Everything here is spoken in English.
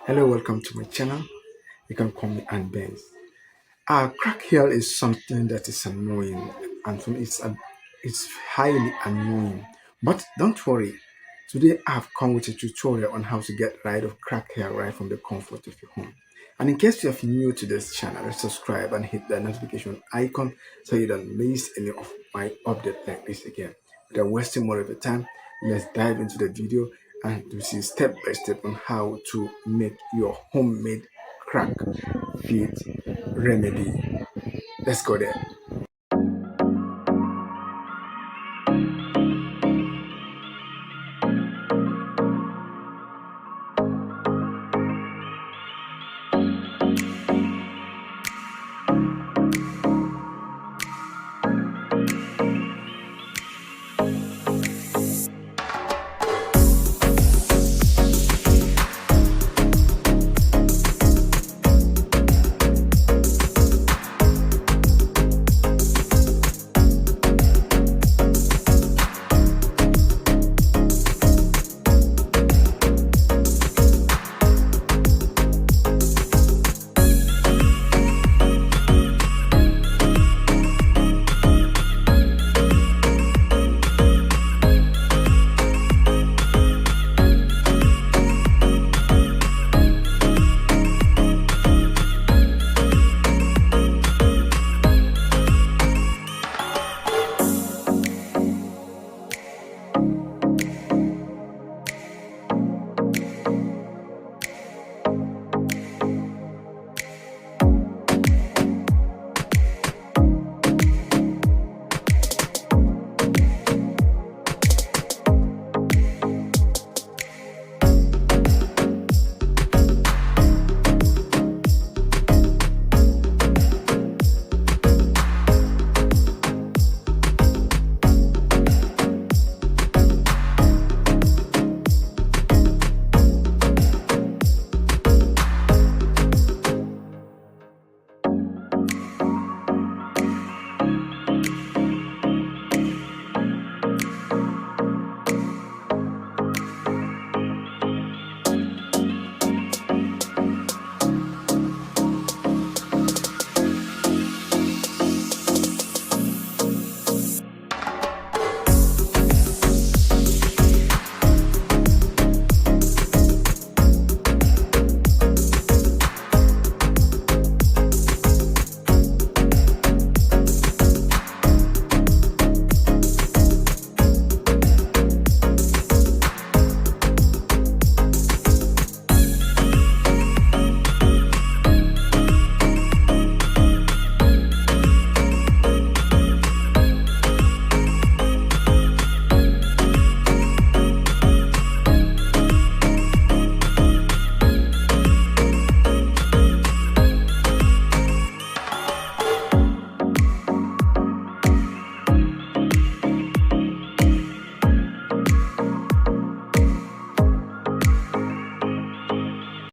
Hello, welcome to my channel. You can call me Anbenz. Crack hair is something that is annoying, and for me, it's highly annoying. But don't worry, today I've come with a tutorial on how to get rid of crack hair right from the comfort of your home. And in case you're new to this channel, subscribe and hit the notification icon so you don't miss any of my updates like this again. Without wasting more of your time, let's dive into the video and to see step by step on how to make your homemade crack fit remedy. Let's go there.